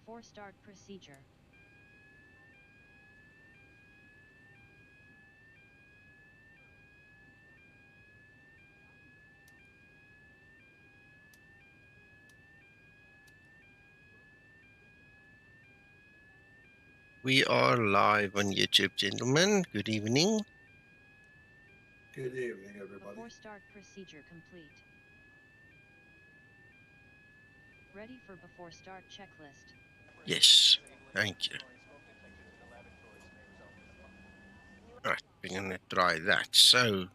Before start procedure. We are live on YouTube, gentlemen. Good evening. Good evening, everybody. Before start procedure complete. Ready for before start checklist. Yes, thank you. Right, we're going to try that. So,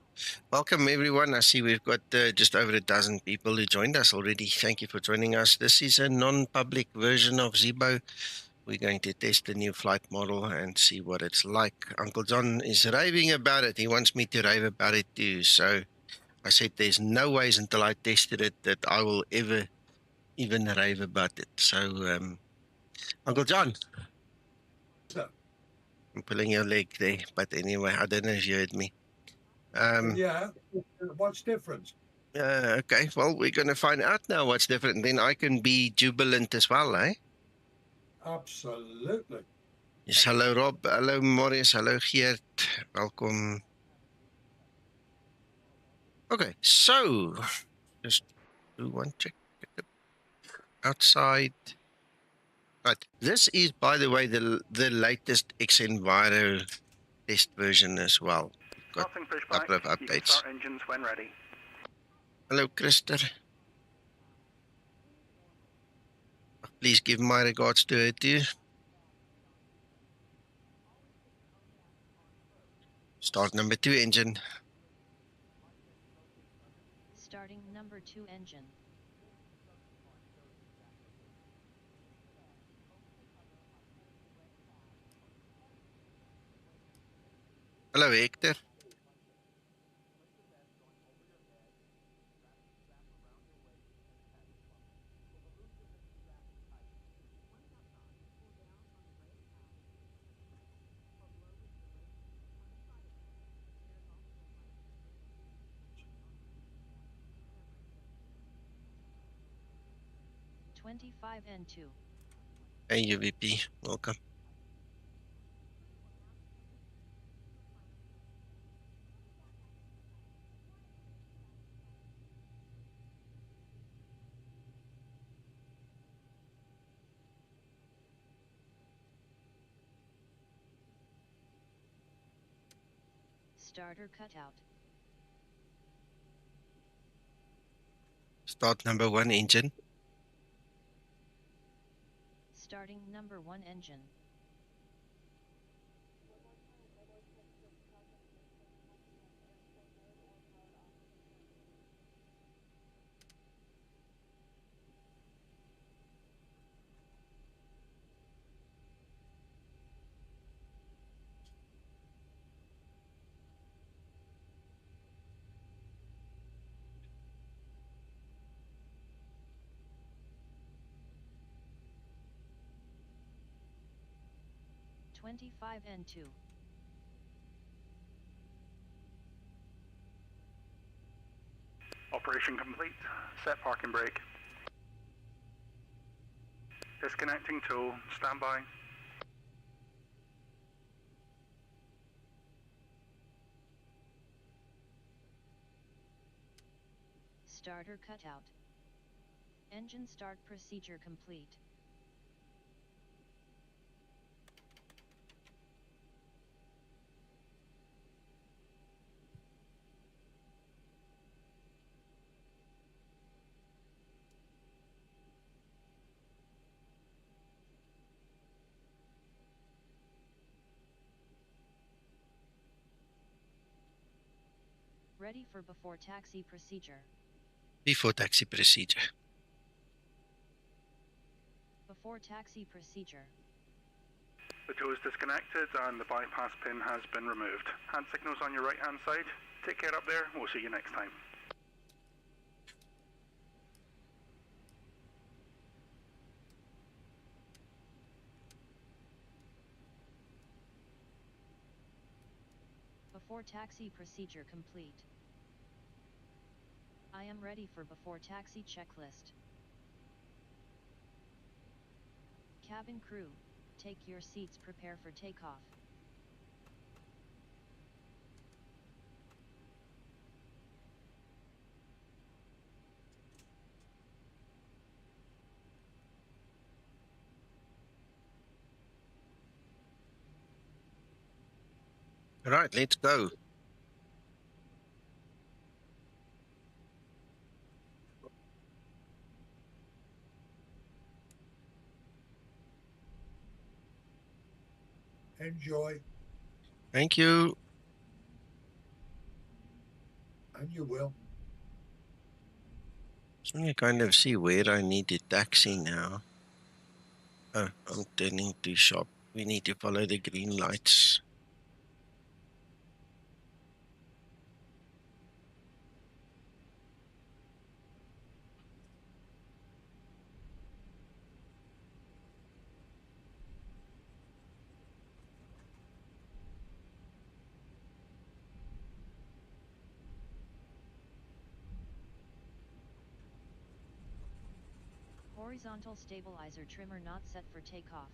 welcome everyone. I see we've got just over a dozen people who joined us already. Thank you for joining us. This is a non-public version of Zibo. We're going to test the new flight model and see what it's like. Uncle John is raving about it. He wants me to rave about it too. So I said there's no ways until I tested it that I will ever even rave about it. So, Uncle John. So, I'm pulling your leg there. But anyway, I don't know if you heard me. yeah, what's different? Okay, well, we're going to find out now what's different. Then I can be jubilant as well, eh? Absolutely. Yes, hello Rob, hello Maurice, hello Geert, welcome. Okay, so just do one check outside. Right, this is, by the way, the latest xEnviro test version as well. We've got a couple of updates. You can start engines when ready. Hello, Krister. Please give my regards to her too. Start number 2 engine. Starting number 2 engine. Hello, Hector. N2. Hey, UVP. Welcome. Starter cutout. Start number 1 engine. Starting number 1 engine. N2. Operation complete. Set parking brake. Disconnecting tool. Standby. Starter cutout. Engine start procedure complete. Ready for before taxi procedure. Before taxi procedure. Before taxi procedure. The tool is disconnected and the bypass pin has been removed. Hand signals on your right hand side. Take care up there. We'll see you next time. Before taxi procedure complete. I am ready for before taxi checklist. Cabin crew, take your seats, prepare for takeoff. Right, let's go. Enjoy. Thank you. And you will. So I kind of see where I need the taxi now. Oh, I'm turning too sharp. We need to follow the green lights. Horizontal stabilizer trimmer not set for takeoff.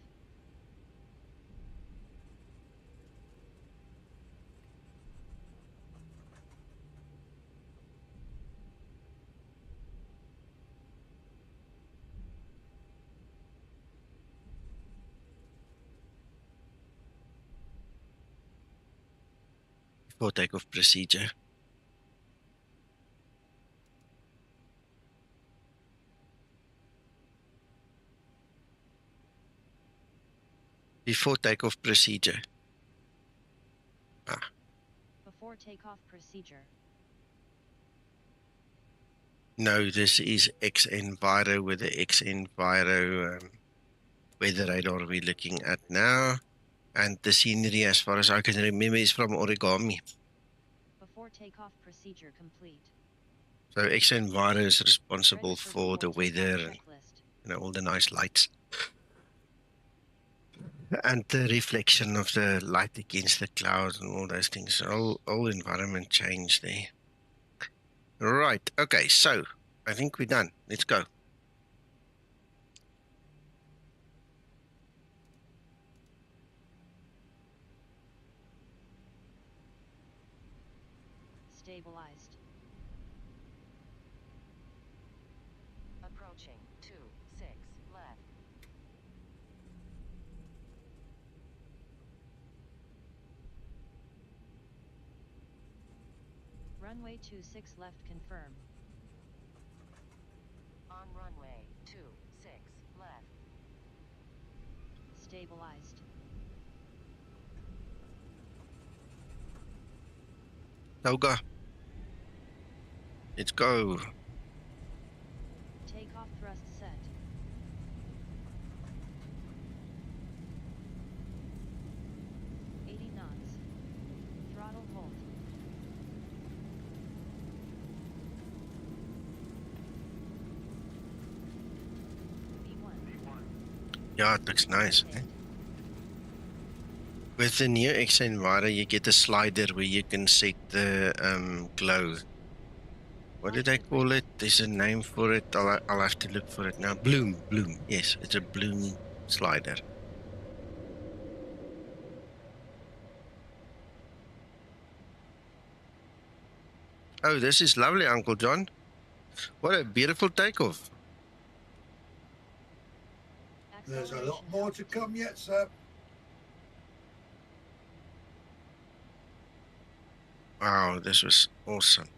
Before takeoff procedure. Before takeoff procedure. Before takeoff procedure. No, this is xEnviro with the xEnviro weather radar we're looking at now. And the scenery, as far as I can remember, is from Origami. Before takeoff procedure complete. So xEnviro is responsible Ready for the before weather takeoff and checklist. all the nice lights. And the reflection of the light against the clouds and all those things. All environment change there. Right, okay, so I think we're done. Let's go. Stabilized. Approaching 26 left. Runway 26 left confirm. On runway 26 left. Stabilized. VOUGA. Let's go. Takeoff thrust set. knots. Throttle hold. Yeah, it looks nice. Eh? With the new xEnviro, you get a slider where you can set the glow. What did I call it? There's a name for it. I'll have to look for it now. Bloom. Yes, it's a bloom slider. Oh, this is lovely, Uncle John. What a beautiful takeoff. There's a lot more to come yet, sir. Wow, this was awesome.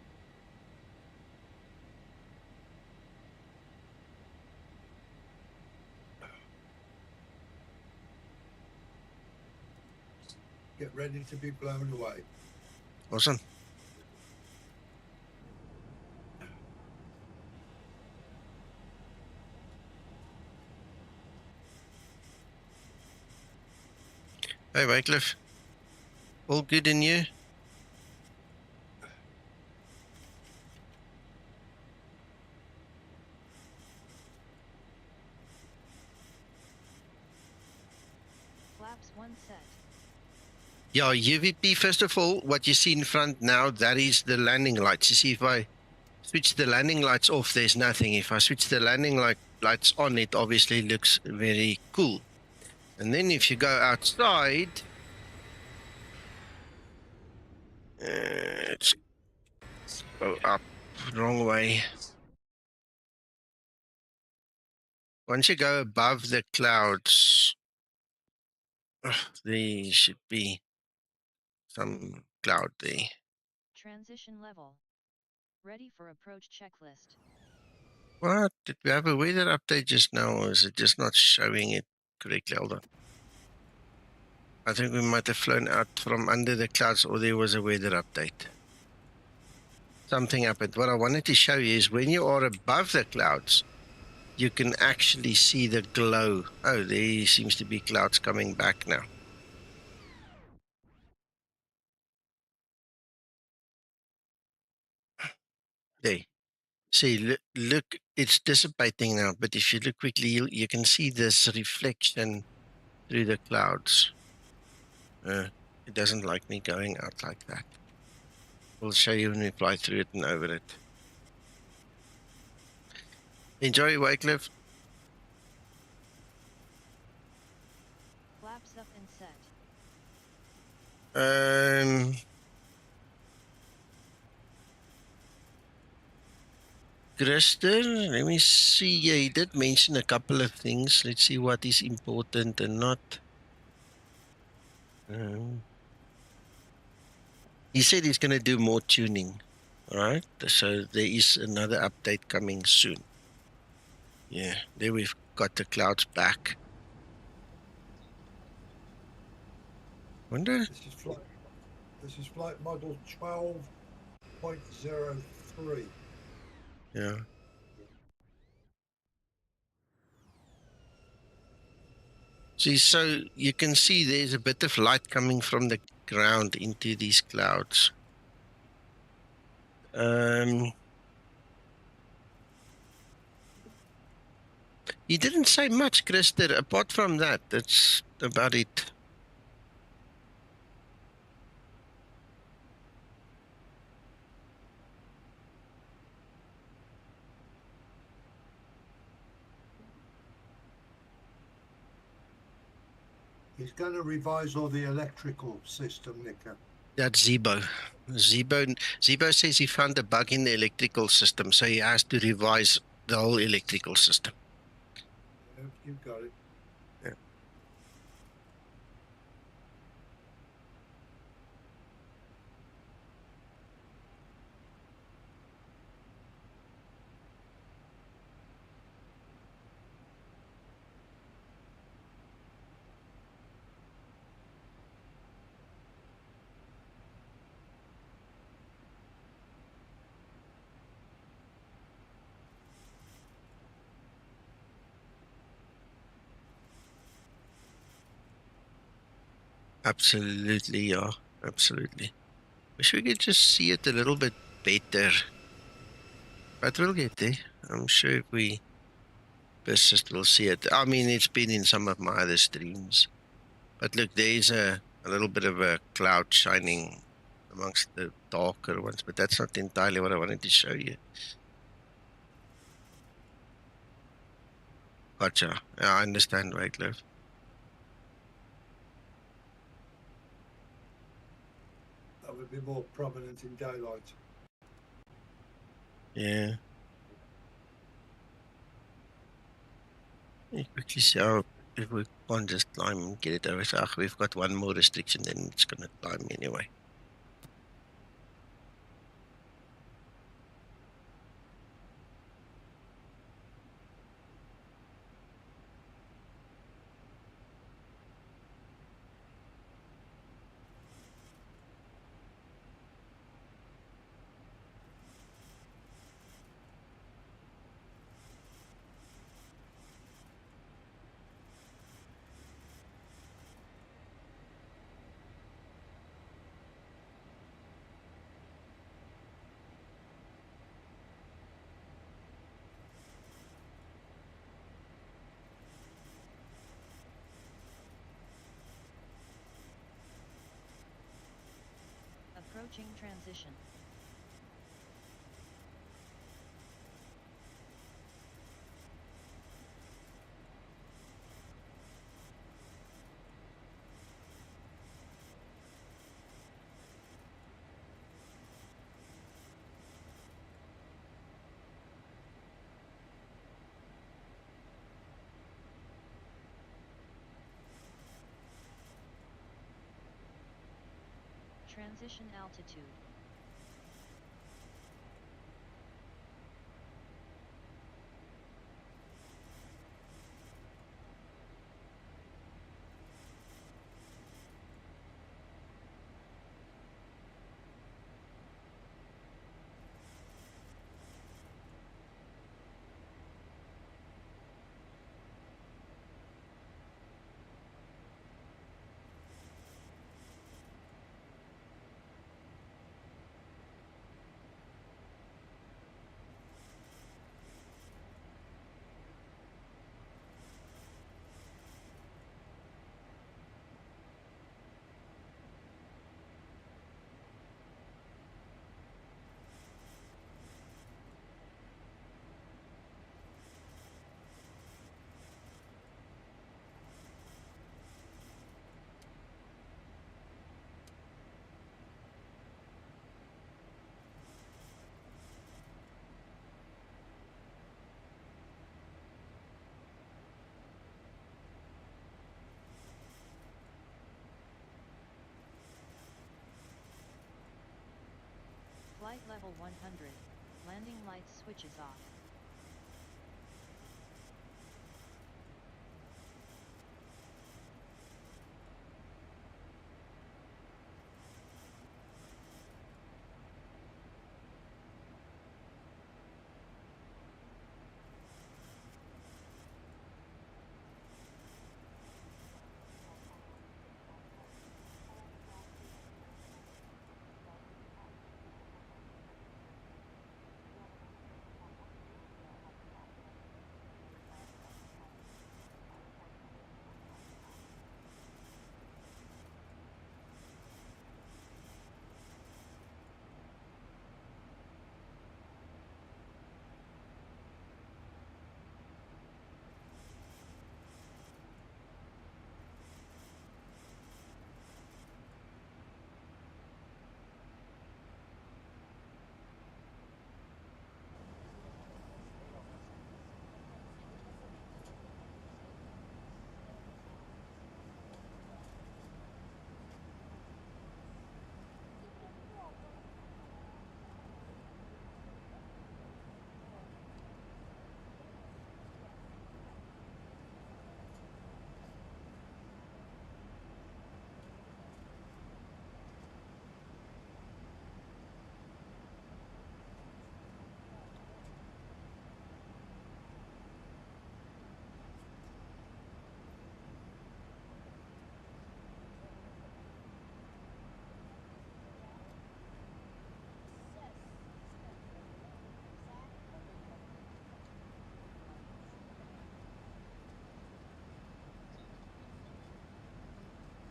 Get ready to be blown away. Awesome. Hey, Wycliffe. All good in you? Flaps 1 set. Yeah, UVP, first of all, what you see in front now, that is the landing lights. You see, if I switch the landing lights off, there's nothing. If I switch the landing lights on, it obviously looks very cool. And then if you go outside, let's go up, wrong way. Once you go above the clouds, there should be some cloud there. Transition level. Ready for approach checklist. What? Did we have a weather update just now, or is it just not showing it correctly? Hold on. I think we might have flown out from under the clouds, or there was a weather update. Something happened. What I wanted to show you is when you are above the clouds, you can actually see the glow. Oh, there seems to be clouds coming back now. There. See, look, it's dissipating now, but if you look quickly, you can see this reflection through the clouds. It doesn't like me going out like that. We'll show you when we fly through it and over it. Enjoy, Wycliffe. Flaps up and set. Christer, let me see. Yeah, he did mention a couple of things. Let's see what is important and not. He said he's going to do more tuning. All right. So there is another update coming soon. Yeah, there we've got the clouds back. Wonder. This is flight model 12.03. Yeah. See, so you can see there's a bit of light coming from the ground into these clouds. He didn't say much, Christer. Apart from that, that's about it. He's going to revise all the electrical system, Nicker. That's Zibo. Zibo says he found a bug in the electrical system, so he has to revise the whole electrical system. Yeah, you've got it. Yeah. Absolutely, yeah. Absolutely. Wish we could just see it a little bit better. But we'll get there. I'm sure if we persist, we'll see it. I mean, it's been in some of my other streams. But look, there's a little bit of a cloud shining amongst the darker ones, but that's not entirely what I wanted to show you. Gotcha. Yeah, I understand, Wycliffe. That would be more prominent in daylight. Yeah. You quickly see how if we can't just climb and get it over. So we've got one more restriction, then it's going to climb anyway. Approaching transition. Transition altitude. Flight level 100. Landing lights switches off.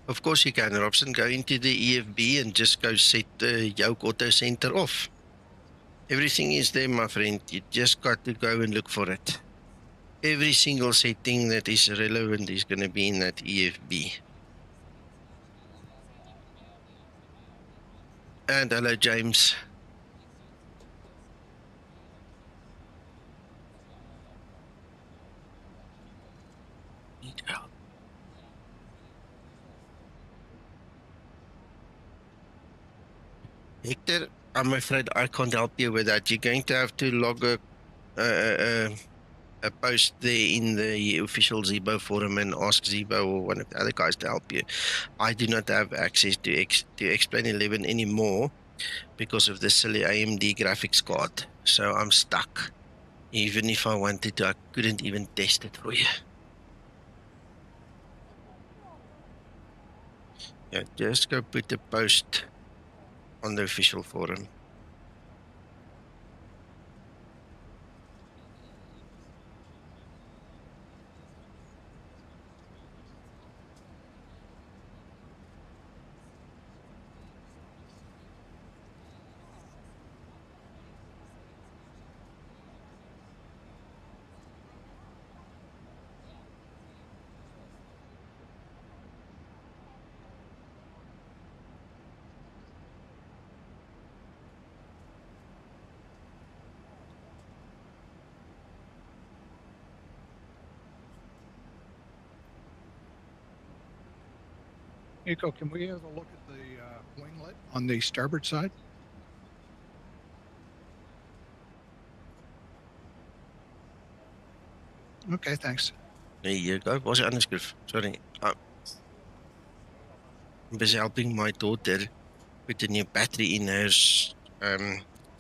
Of course you can, Robson. Go into the EFB and just go set the yoke auto center off. Everything is there, my friend. You just got to go and look for it. Every single setting that is relevant is going to be in that EFB. And hello, James. Need help. Hector, I'm afraid I can't help you with that. You're going to have to log a post there in the official Zibo forum and ask Zibo or one of the other guys to help you. I do not have access to Explain 11 anymore because of the silly AMD graphics card. So I'm stuck. Even if I wanted to, I couldn't even test it for you. Yeah, just go put the post on the official forum. Nico, can we have a look at the winglet? on the starboard side. Okay, thanks. There you go. Was it unscript? Sorry. I'm busy helping my daughter with a new battery in her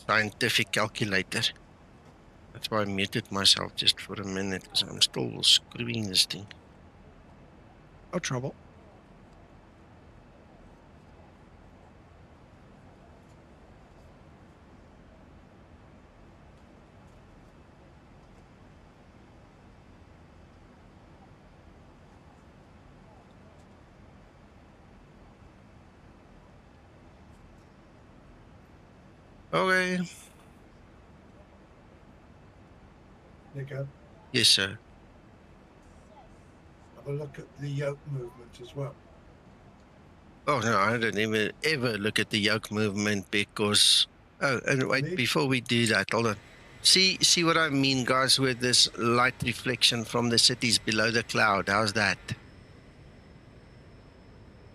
scientific calculator. That's why I muted myself just for a minute because I'm still screwing this thing. No trouble. Okay. Nico, Yes, sir. have a look at the yoke movement as well. Oh no, I don't even ever look at the yoke movement because. Oh, and wait, Really? before we do that, hold on. See what I mean, guys, with this light reflection from the cities below the cloud. How's that?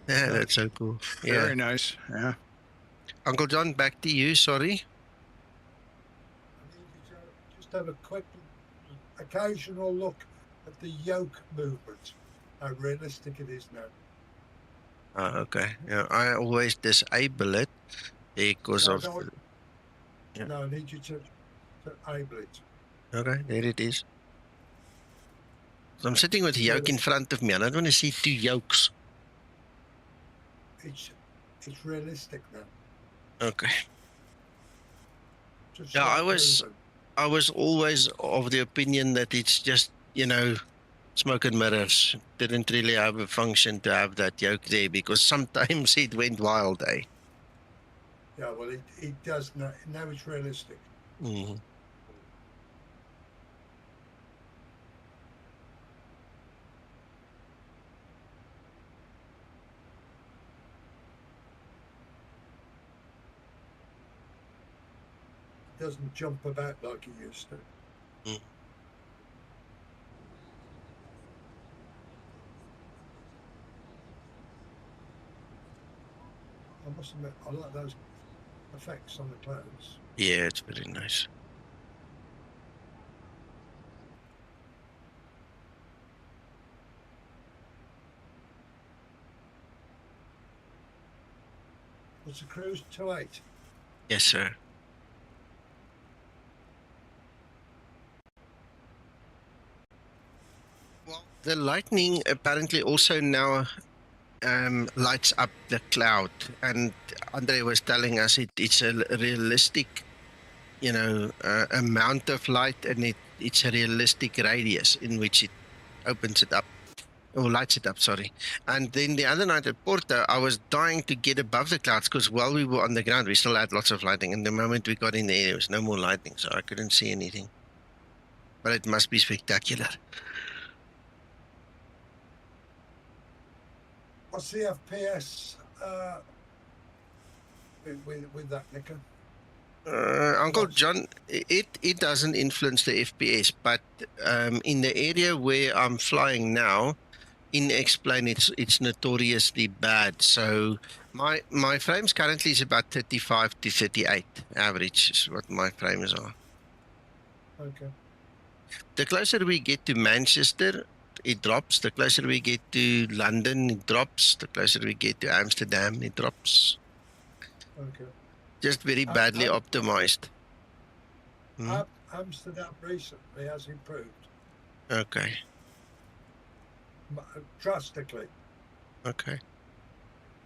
Yeah, that's so cool. Yeah. Very nice. Yeah. Uncle John, back to you. Sorry. I need you to just have a quick, occasional look at the yoke movement, how realistic it is now. Oh, okay. Yeah, I always disable it because No, of. Yeah. No, I need you to able it. Okay, there it is. So I'm sitting with a yoke in front of me. I don't want to see two yokes. It's realistic now. Okay. Just Yeah, like movement. I was always of the opinion that it's just, smoke and mirrors. Didn't really have a function to have that yoke there because sometimes it went wild, eh? Yeah, well, it does now. Now it's realistic. Mm. It doesn't jump about like it used to. Mm. I must admit, I like those effects on the clouds. Yeah, it's very nice. What's the cruise? 2.8. Yes, sir. Well, the lightning apparently also now lights up the cloud, and Andre was telling us it's a realistic, amount of light, and it's a realistic radius in which it opens it up or lights it up. Sorry. And then the other night at Porto, I was dying to get above the clouds because while we were on the ground, we still had lots of lighting, and the moment we got in the air, there was no more lighting, so I couldn't see anything. But it must be spectacular. What's the FPS with that, Nico? Uncle John, it doesn't influence the FPS, but in the area where I'm flying now, in X-plane, it's notoriously bad. So my frames currently is about 35 to 38 average is what my frames are. Okay. The closer we get to Manchester, it drops. The closer we get to London, it drops. The closer we get to Amsterdam, it drops. Okay. Just very badly optimized. Amsterdam recently has improved Okay. drastically. Okay.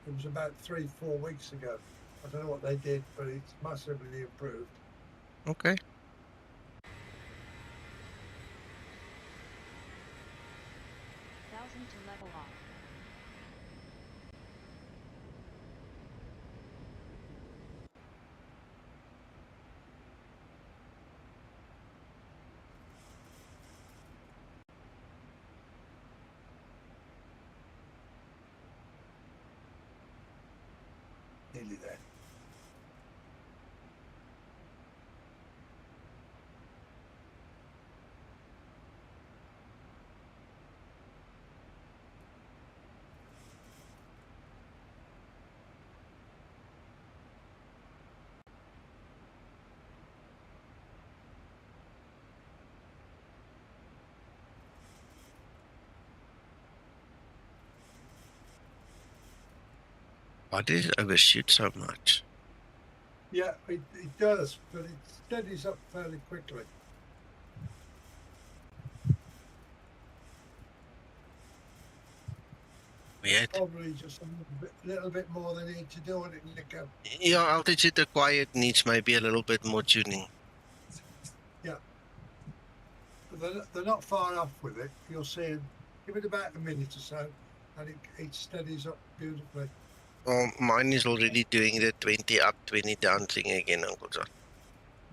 It was about 3-4 weeks ago. I don't know what they did, but it's massively improved. Okay. 1000 to level off. Nearly there. Why did it overshoot so much? Yeah, it does, but it steadies up fairly quickly. Weird. Probably just a little bit more they need to do on it, Nico. Yeah, altitude required needs maybe a little bit more tuning. But they're not far off with it. You'll see them. Give it about a minute or so, and it steadies up beautifully. Well, mine is already doing the 20 up, 20 down thing again, Uncle John.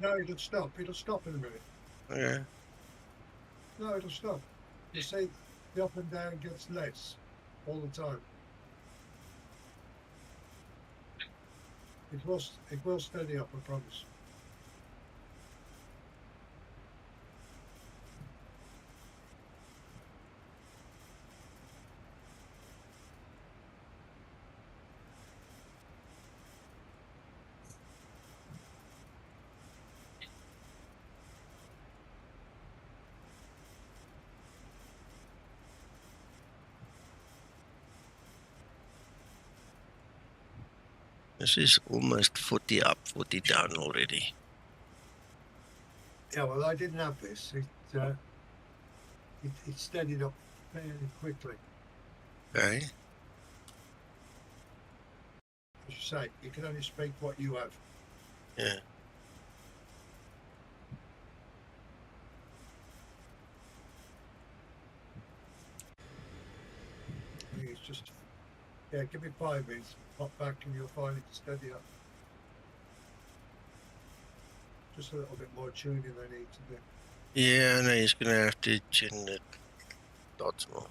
No, it'll stop. It'll stop in a minute. Okay. No, it'll stop. You see, the up and down gets less all the time. It will steady up, I promise. This is almost 40 up, 40 down already. Yeah, well, I didn't have this. It steadied up fairly quickly. Okay. As you say, you can only speak what you have. Yeah. I think it's just, yeah, give me 5 minutes, pop back and you'll find it steady up. Just a little bit more tuning they need to do. Yeah, no, he's going to have to tune the dots more.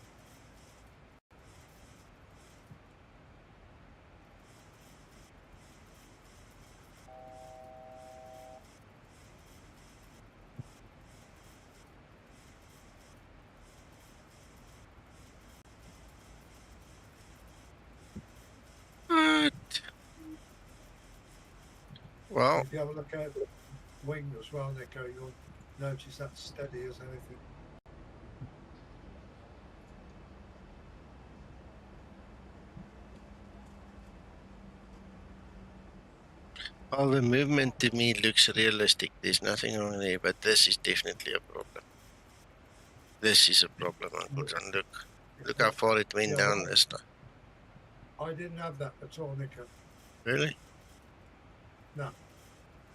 What? Well, If you have a look at the wing as well, Nico, you'll notice that's steady as anything. well, the movement to me looks realistic. There's nothing wrong there, but this is definitely a problem. This is a problem, Uncle John. Look how far it went Yeah, down well, this time. I didn't have that at all, Nico. Really? No.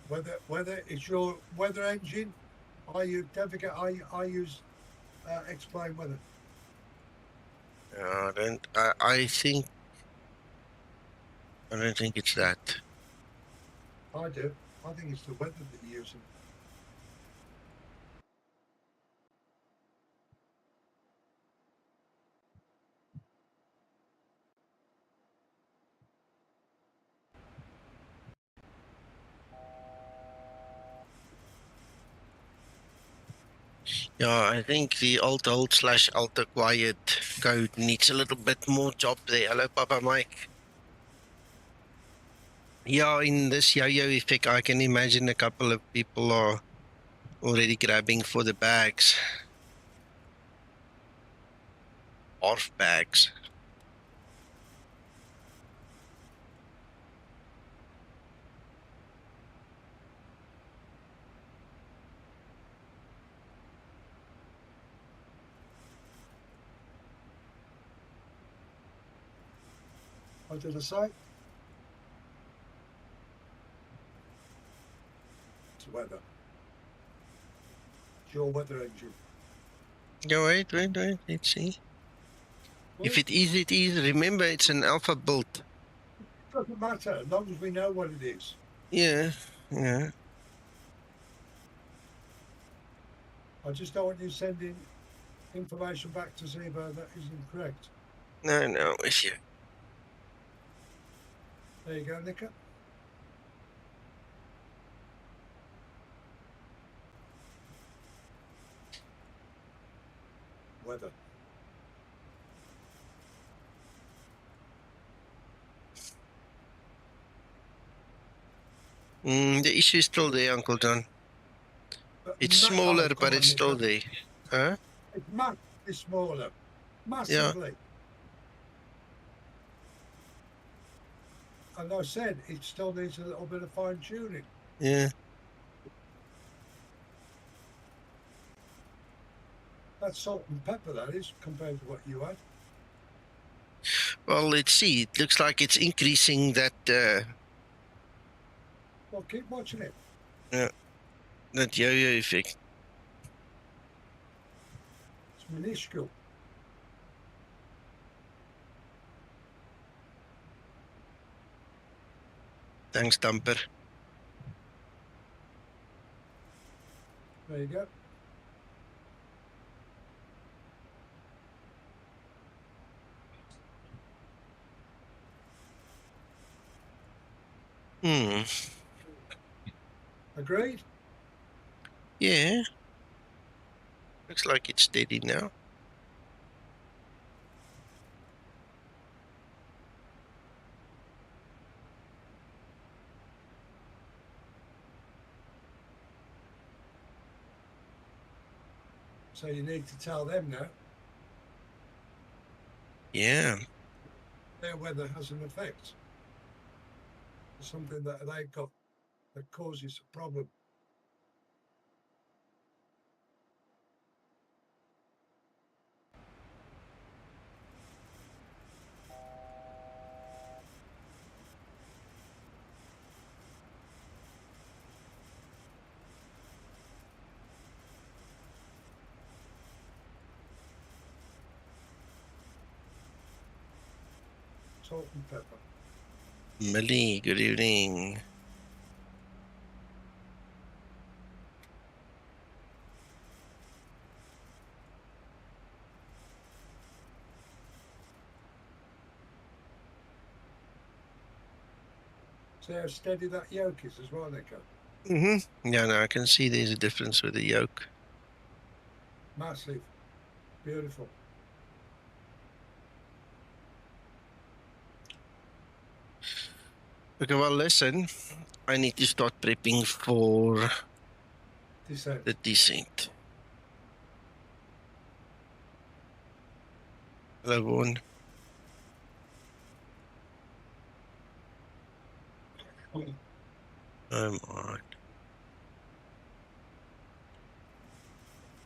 Whether it's your weather engine, don't forget I use Explain Weather. No, I think, I don't think it's that. I do. I think it's the weather that you're using. Yeah, I think the alt/alt quiet code needs a little bit more job there. Hello, Papa Mike. Yeah, in this yo-yo effect, I can imagine a couple of people are already grabbing for the bags. Orf bags. What did I say? It's weather. It's your weather engine. Yeah, wait, let's see. If it is, it is. Remember, it's an alpha build. It doesn't matter as long as we know what it is. Yeah, yeah. I just don't want you sending information back to Zibo that is incorrect. No, with you. There you go, Nico. Weather. The issue is still there, Uncle John. It's smaller, but it's still there. Huh? It's massively smaller. Massively. And I said it still needs a little bit of fine tuning. Yeah. That's salt and pepper, that is, compared to what you had. Well, let's see. It looks like it's increasing that Well, keep watching it. that yo-yo effect. It's minuscule. Thanks, Dumper. There you go. Hmm. Agreed? Yeah. Looks like it's steady now. So you need to tell them now Yeah. their weather has an effect. Something that they've got that causes a problem. Salt and pepper. Millie, good evening. See how steady that yoke is as well, Nico. Yeah, no, I can see there's a difference with the yoke. Massive. Beautiful. Okay, well, listen, I need to start prepping for Descent. the descent. Hello, Vaughan. I'm on.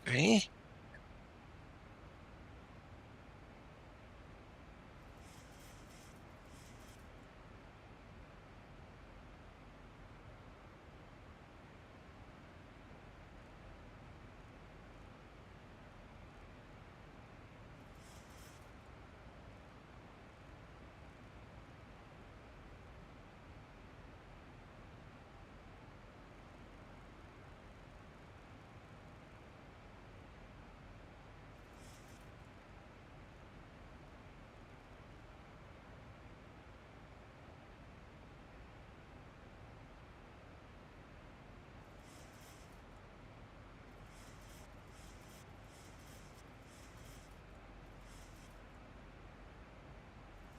Okay.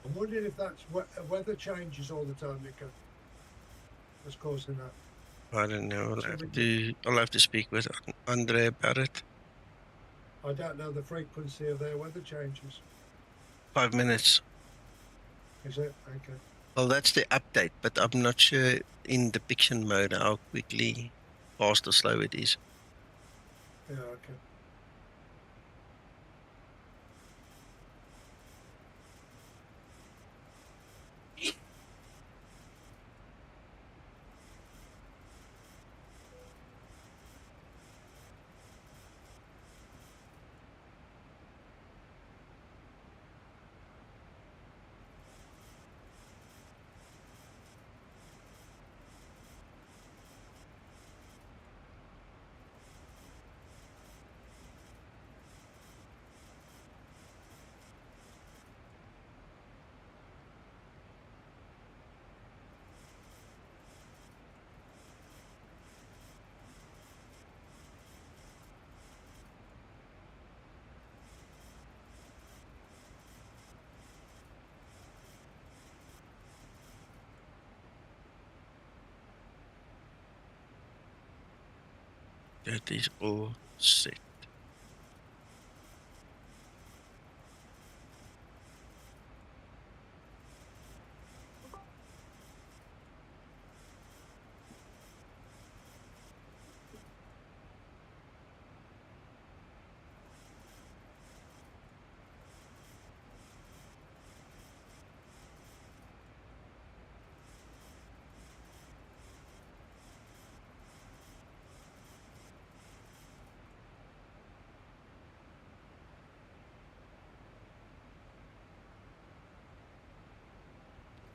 I'm wondering if that's weather changes all the time, Nico. That's causing that. I don't know. I'll have to speak with Andre about it. I don't know the frequency of their weather changes. 5 minutes. Is it? Okay. Well, that's the update, but I'm not sure in depiction mode how quickly, fast or slow it is. Yeah, okay. That is all set.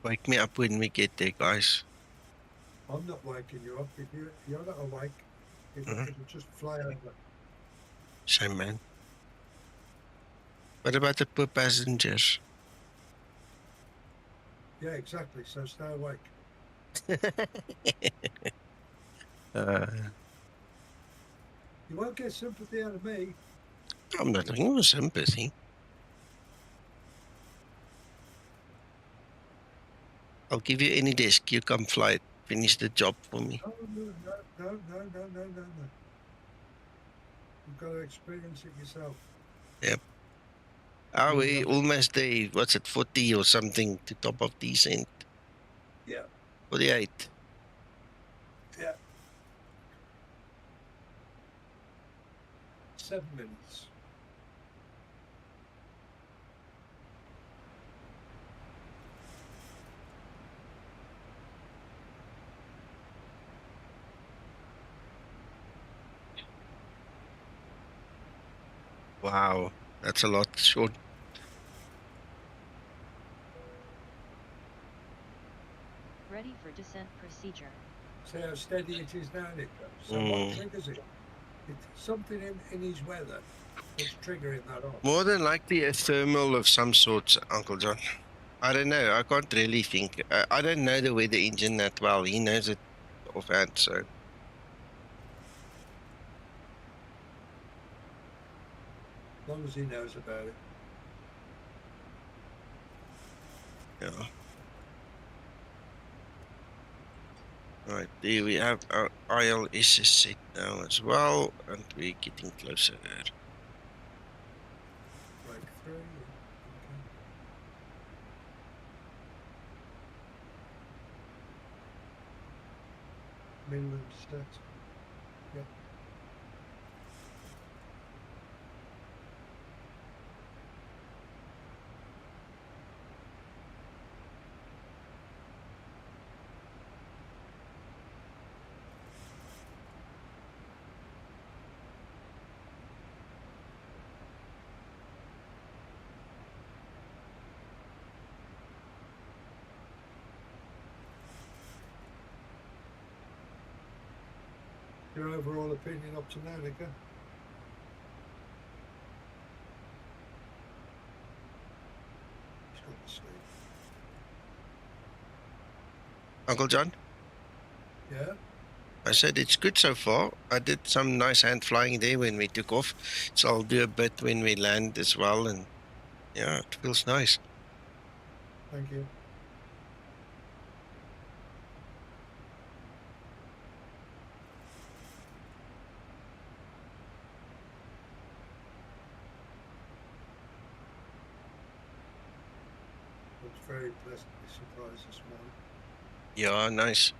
Wake me up when we get there, guys. I'm not waking you up. If you're not awake, Mhm. it'll just fly over. Shame, man. What about the poor passengers? Yeah, exactly. So stay awake. You won't get sympathy out of me. I'm not looking for sympathy. I'll give you any desk. You come fly it. Finish the job for me. No. You've got to experience it yourself. Are Yeah, we lovely. almost there? What's it, 40 or something to top of descent? Yeah. 48. Yeah. 7 minutes. Wow, that's a lot short. Ready for descent procedure. See how steady it is now, Nick? So what triggers it? It's something in his weather that's triggering that off. More than likely a thermal of some sort, Uncle John. I don't know. I can't really think. I don't know the weather engine that well. He knows it offhand, so. As long as he knows about it. Yeah. Right, there we have our ILS is set now as well, and we're getting closer. Break through. Okay. Minimum set. Yeah. Your overall opinion up to now, Nicker? He's gone to sleep. Uncle John, Yeah? I said it's good so far. I did some nice hand flying there when we took off, so I'll do a bit when we land as well, and yeah, it feels nice. Thank you. I was very pleasantly surprised this morning. Yeah, nice.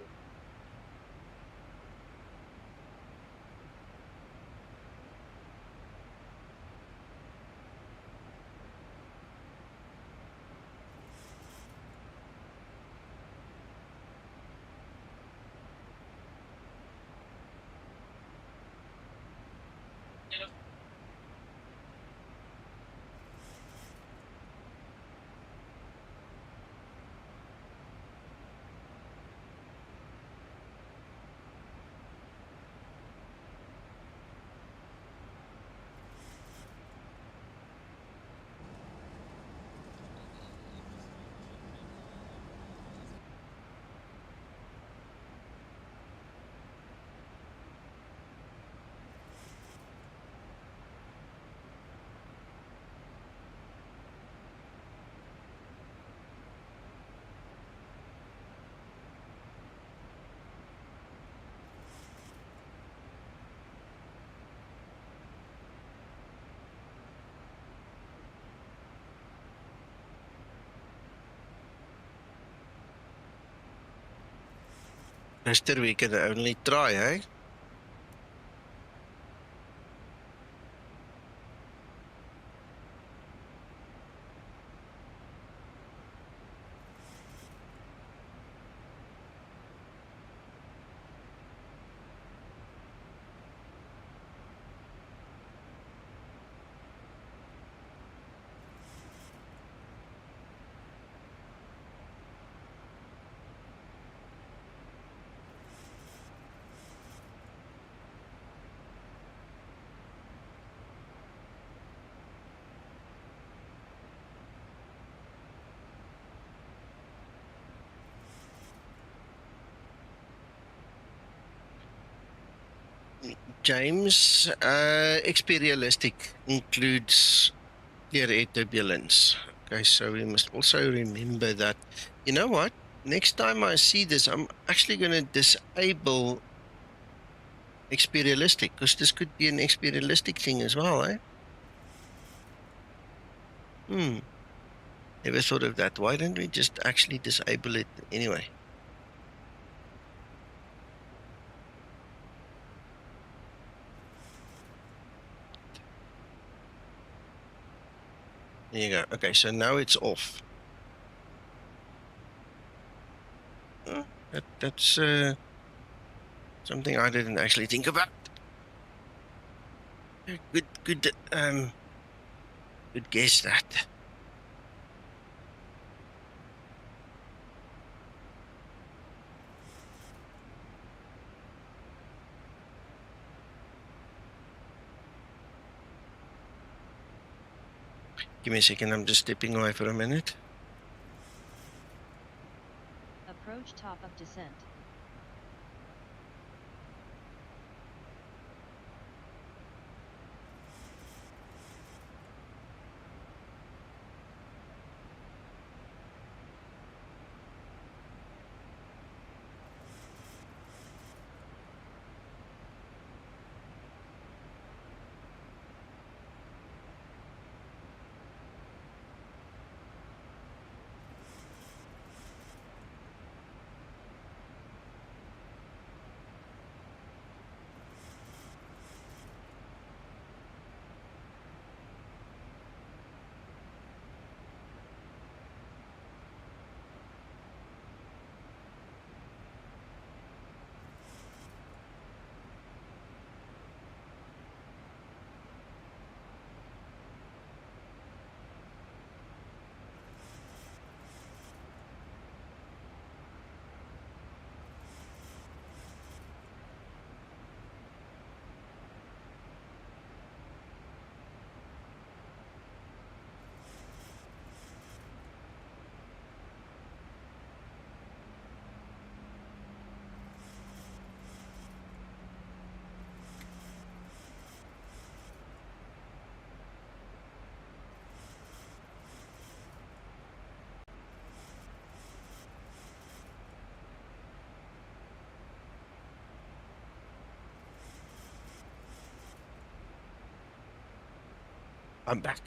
Mister, we can only try, eh? James, experialistic includes clear air turbulence. Okay, so we must also remember that. You know what? Next time I see this, I'm actually going to disable experialistic, because this could be an experialistic thing as well, eh? Never thought of that. Why don't we just actually disable it anyway? There you go. Okay, so now it's off. That's something I didn't actually think about. Good guess that. Give me a second, I'm just stepping away for a minute. Approach top of descent. I'm back.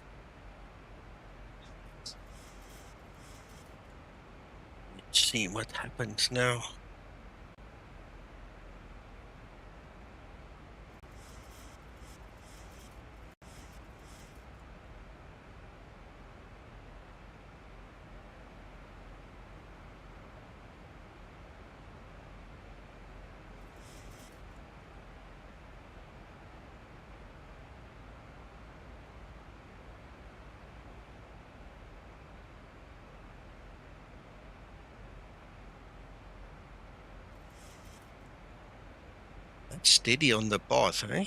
Let's see what happens now. That's steady on the path, eh?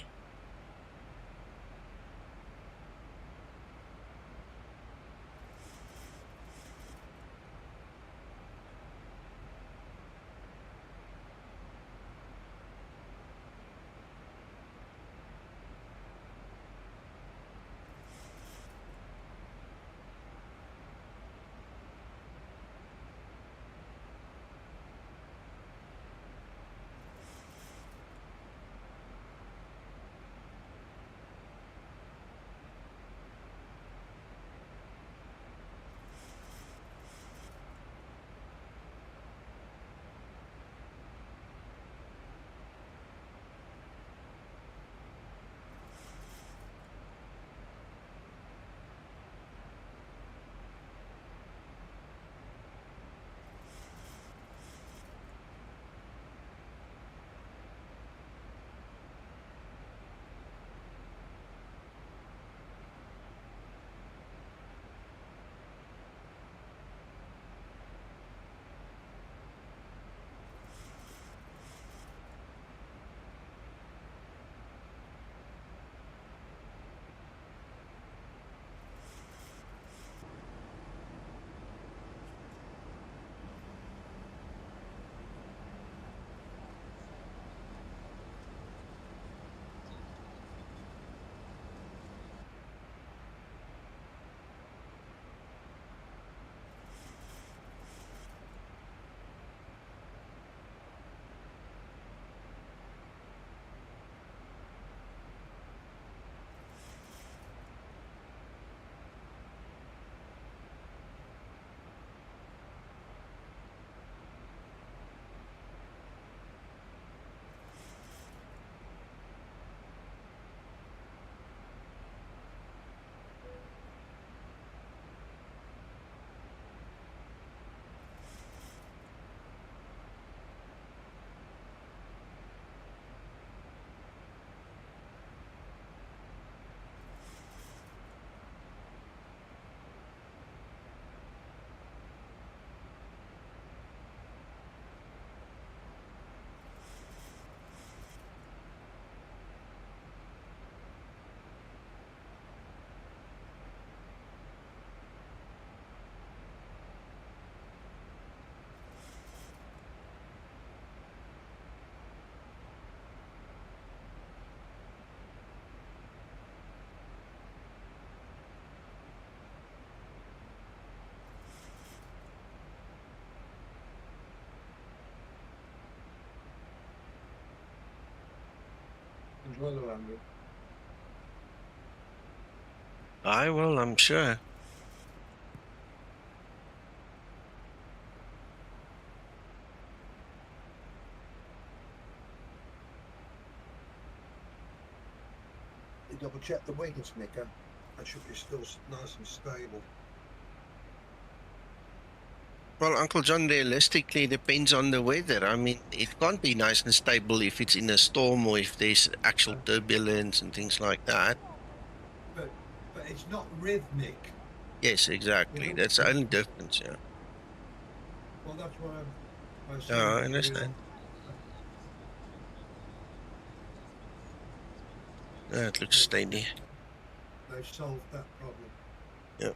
Enjoy the landing. I will, I'm sure. You double check the wings, Nicker. That should be still nice and stable. Well, Uncle John, realistically, it depends on the weather. I mean, it can't be nice and stable if it's in a storm or if there's actual turbulence and things like that. But it's not rhythmic. Yes, exactly. You know? That's the only difference, yeah. Well, that's what I assume. Yeah, I understand. Yeah, it looks steady. They've solved that problem. Yep.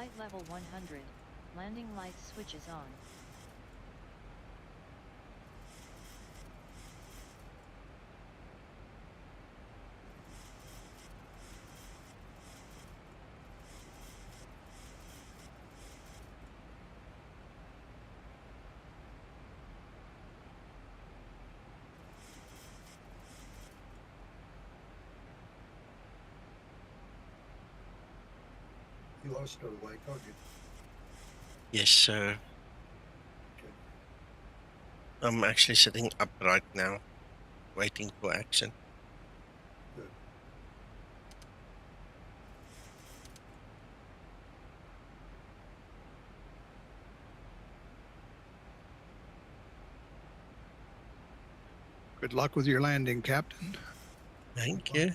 Flight level 100, landing lights switches on. You lost her away, can't you? Yes, sir. Okay. I'm actually sitting up right now, waiting for action. Good. Good luck with your landing, Captain. Thank you.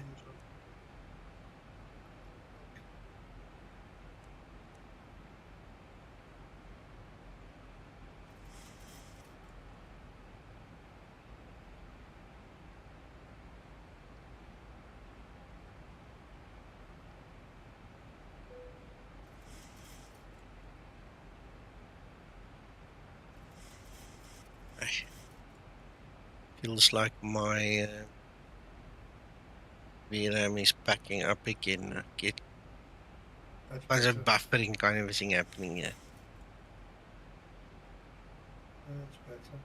Feels like my VRAM is packing up again. I get That's bunch of better. buffering kind of thing happening here. That's better.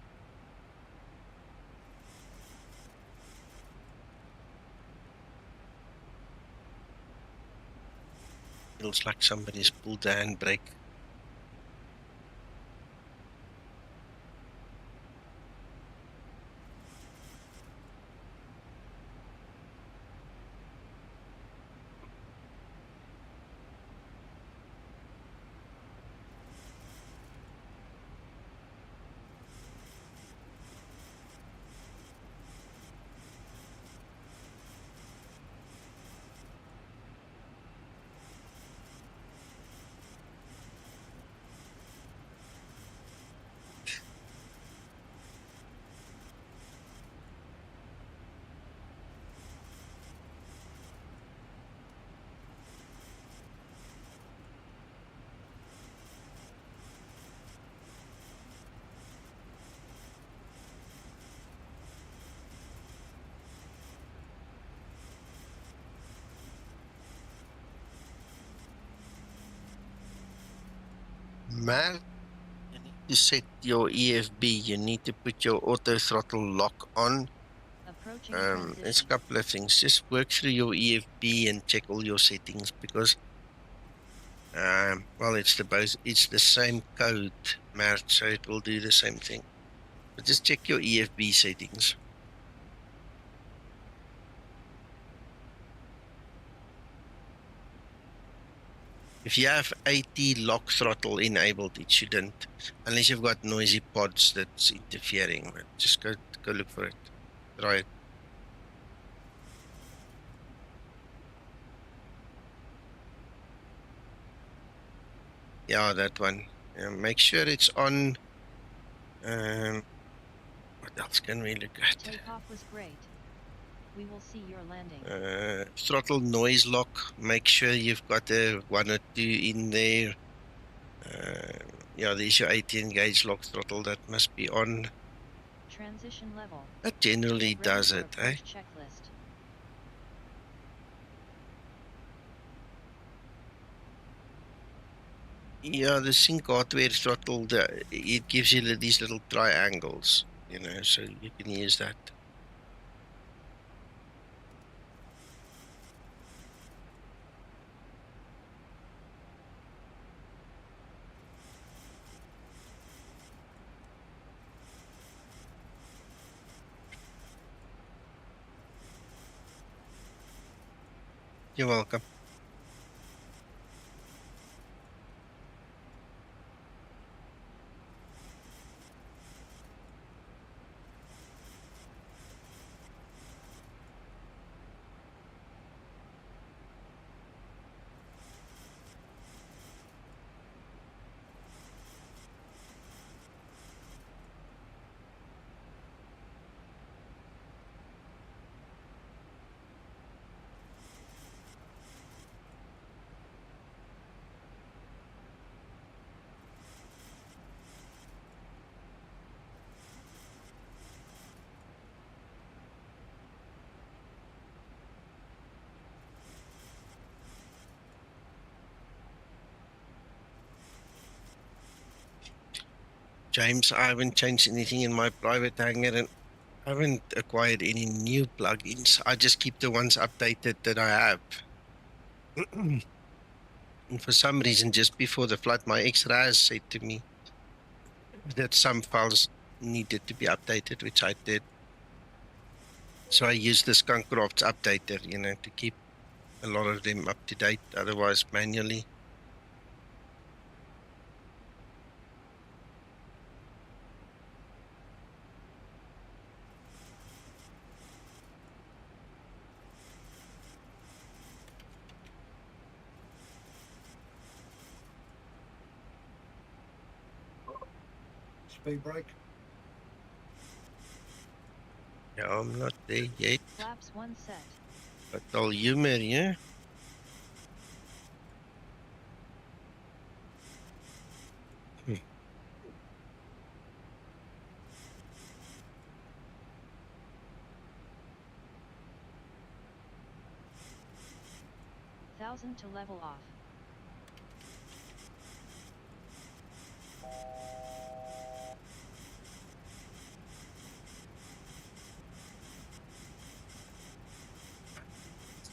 Feels like somebody's pulled the handbrake. Man, you need to set your EFB. You need to put your auto throttle lock on. Approaching There's a transition. couple of things. Just work through your EFB and check all your settings because, well, it's the same code, Mert, so it will do the same thing. But just check your EFB settings. If you have AT lock throttle enabled, it shouldn't, unless you've got noisy pods that's interfering. But just go look for it. Try it. Yeah, that one. Make sure it's on. What else can we look at? Takeoff was great. We will see your landing. Throttle noise lock. Make sure you've got a 1 or 2 in there. Yeah, there's your 18 gauge lock throttle. That must be on. Transition level. That generally Ready does for it, eh? approach checklist. Yeah, the Zink hardware throttle, it gives you these little triangles, so you can use that. You're welcome. James, I haven't changed anything in my private hangar and I haven't acquired any new plugins. I just keep the ones updated that I have. And for some reason, just before the flight, my ex-Raz said to me that some files needed to be updated, which I did. So I used the Skunkcraft's updater, you know, to keep a lot of them up to date, otherwise manually. Speed brake. Yeah, I'm not there yet, Flaps 1 set. but I'll humor you. Thousand to level off.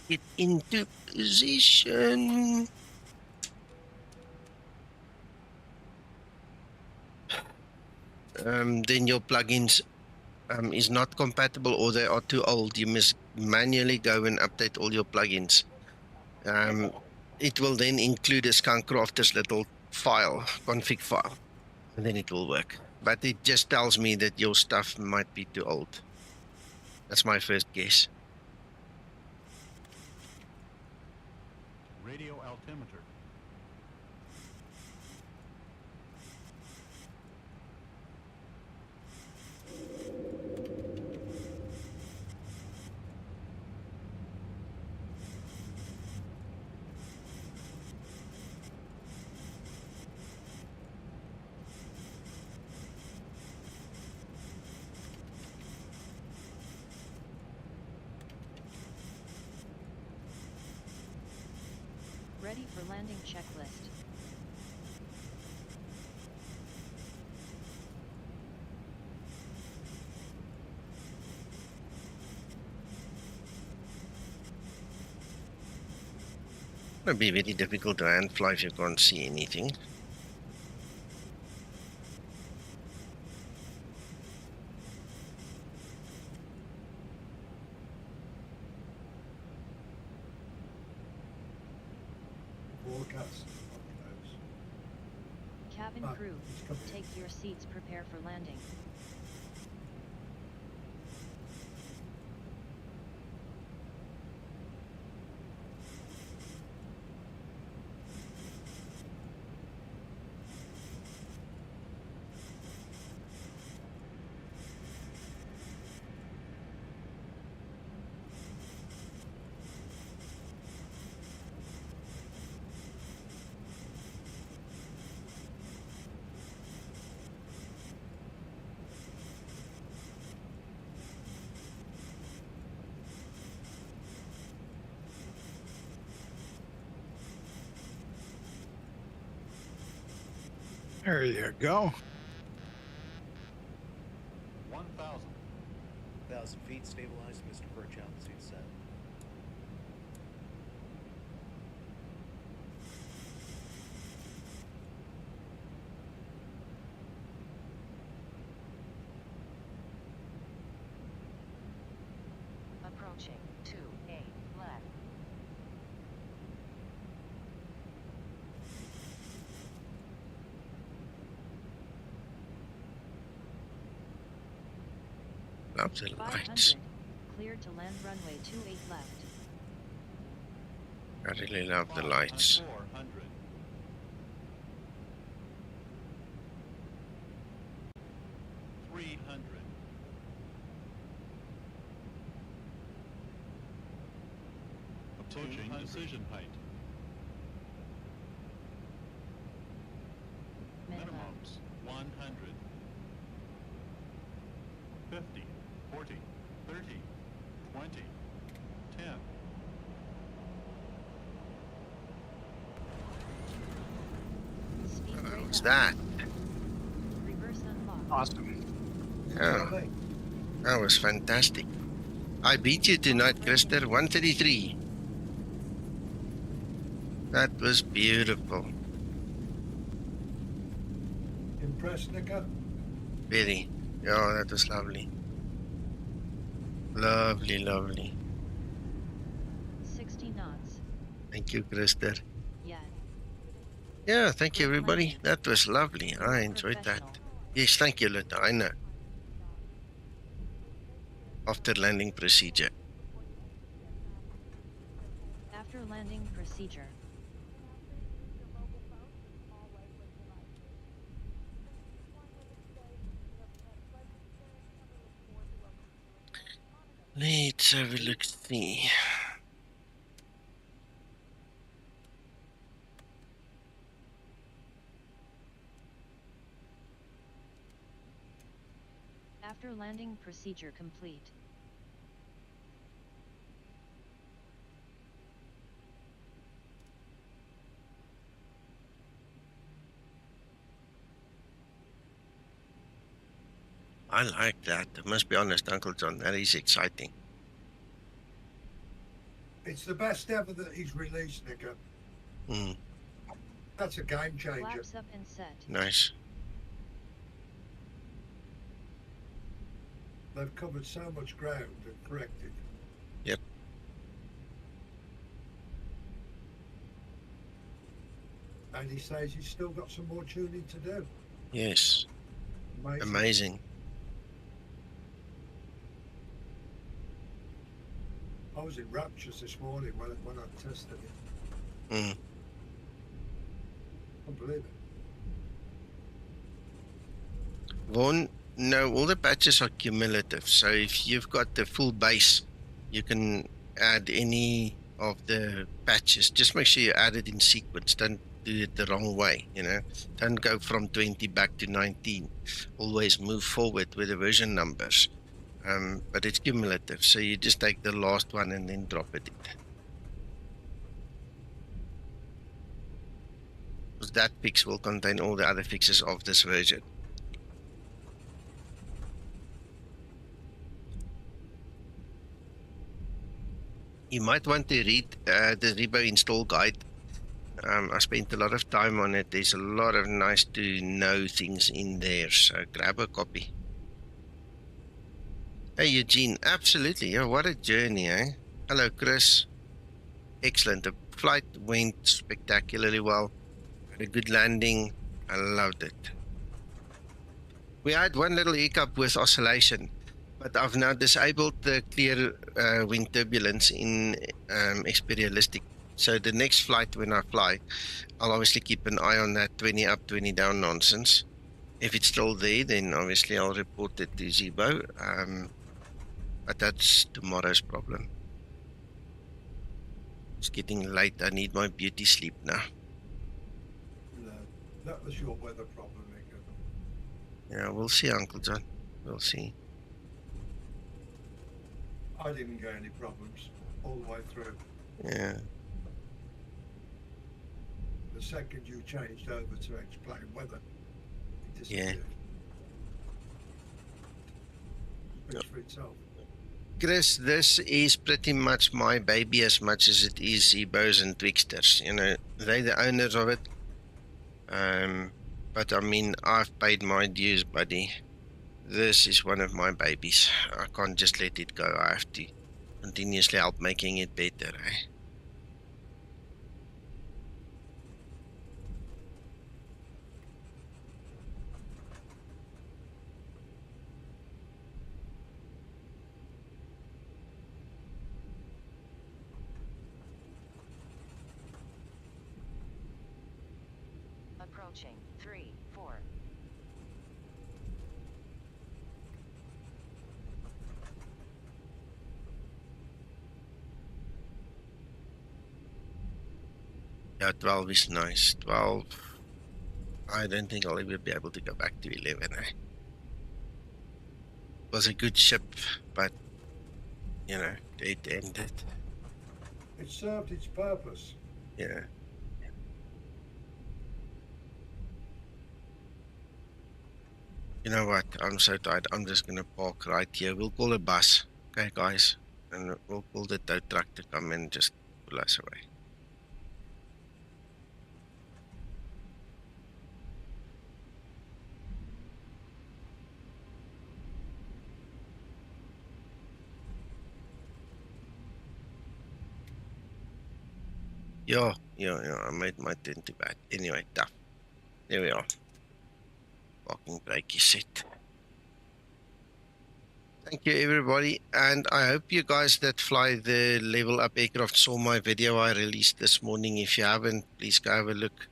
Get into position. Then your plugins is not compatible or they are too old. You must manually go and update all your plugins. It will then include a Skunkcrafter's little file, config file, and then it will work. But it just tells me that your stuff might be too old. That's my first guess. Radio altimeter. Ready for landing checklist. It would be very difficult to hand fly if you can't see anything. Forecast. Cabin Ah, crew, it's coming. take your seats, prepare for landing. There you go. 1,000. 1,000 feet stabilized, Mr. Perch, altitude set. Approaching 2-8 left. Love the 500. lights. Cleared to land runway 28 left. I really love the lights. 400. 300. Approaching decision height. Minimums 100. 50, 40, 30, 20, 10. Speed What brake was up. that? Reverse Awesome. Oh, that was fantastic. I beat you tonight, Krister. 133. That was beautiful. Impressed, Nicker? Very. Yeah, that was lovely. Lovely, lovely. 60 knots. Thank you, Krister. Yeah. Yeah, thank you, everybody. That was lovely. I enjoyed that. Professional. Yes, thank you, Linda. I know. After landing procedure. After landing procedure. Let's have a look. See. After landing procedure complete. I like that. I must be honest, Uncle John. That is exciting. It's the best ever that he's released, Nicker. Mm, That's a game changer. Flaps up and set. nice. They've covered so much ground and corrected. Yep. And he says he's still got some more tuning to do. Yes. Amazing. Amazing. I was in raptures this morning when I tested it. Mm. Can't believe it. Vaughn, no, all the patches are cumulative. So if you've got the full base, you can add any of the patches. Just make sure you add it in sequence. Don't do it the wrong way, you know. Don't go from 20 back to 19. Always move forward with the version numbers. But it's cumulative, so you just take the last one and then drop it in. Because that fix will contain all the other fixes of this version. You might want to read the Zibo install guide. I spent a lot of time on it. There's a lot of nice to know things in there, so grab a copy. Hey Eugene, absolutely. Yeah, what a journey, eh? Hello Chris. Excellent. The flight went spectacularly well. Had a good landing. I loved it. We had one little hiccup with oscillation, but I've now disabled the clear wind turbulence in Experialistic. So the next flight when I fly, I'll obviously keep an eye on that 20 up, 20 down nonsense. If it's still there, then obviously I'll report it to Zibo. But that's tomorrow's problem. It's getting late. I need my beauty sleep now. No, that was your weather problem, Nicker. Yeah, we'll see, Uncle John. We'll see. I didn't get any problems all the way through. Yeah. The second you changed over to explain weather, it Yeah. disappeared. Speaks for itself. Chris, this is pretty much my baby as much as it is Zibos and Twksters. You know, they're the owners of it. But I mean, I've paid my dues, buddy. This is one of my babies. I can't just let it go. I have to continuously help making it better, eh? Approaching 3, 4. Yeah, 12 is nice. 12. I don't think I'll ever be able to go back to 11, eh? It was a good ship, but, you know, it ended. It served its purpose. Yeah. You know what? I'm so tired. I'm just gonna park right here. We'll call a bus, okay, guys, and we'll call the tow truck to come and just pull us away. Yeah, I made my tent too bad. Anyway, tough. There we are. Parking brake is set. Thank you, everybody. And I hope you guys that fly the level up aircraft saw my video I released this morning. If you haven't, please go have a look.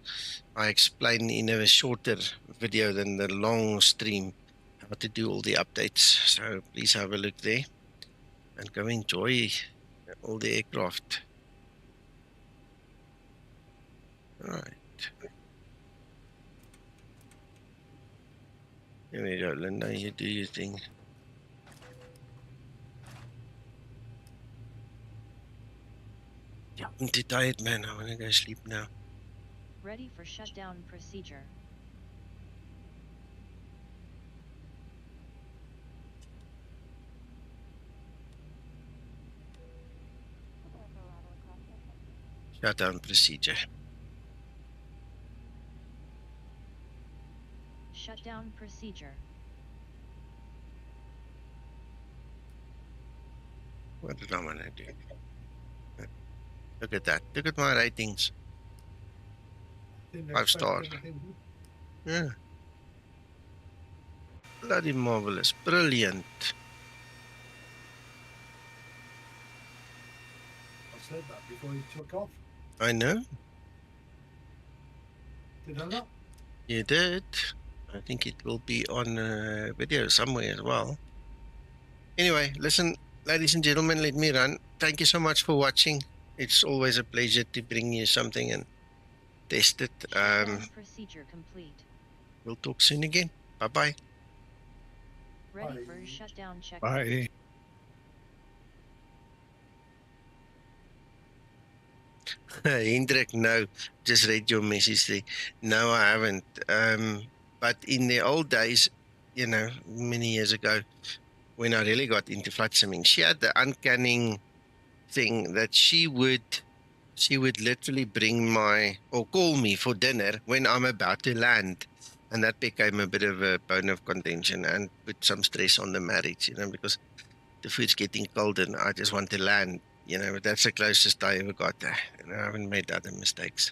I explain in a shorter video than the long stream how to do all the updates. So please have a look there and go enjoy all the aircraft. All right. Here we go, Linda. You do your thing. Yeah, I'm too tired, man. I want to go sleep now. Ready for shutdown procedure. Shutdown procedure. Shutdown procedure. What did I want to do? Look at that. Look at my ratings. Didn't 5 expect stars. anything. Yeah. Bloody marvelous. Brilliant. I said that before you took off. I know. Did I not? You did. I think it will be on video somewhere as well. Anyway, listen, ladies and gentlemen, let me run. Thank you so much for watching. It's always a pleasure to bring you something and test it. Shutdown procedure complete. We'll talk soon again. Bye-bye. Ready Bye. for shutdown checklist. Bye. Hendrik, no, just read your message there. No, I haven't. But in the old days, you know, many years ago, when I really got into flight simming, she had the uncanny thing that she would literally bring my, or call me for dinner when I'm about to land. And that became a bit of a bone of contention and put some stress on the marriage, you know, because the food's getting cold and I just want to land, you know, but that's the closest I ever got there. You know, I haven't made other mistakes.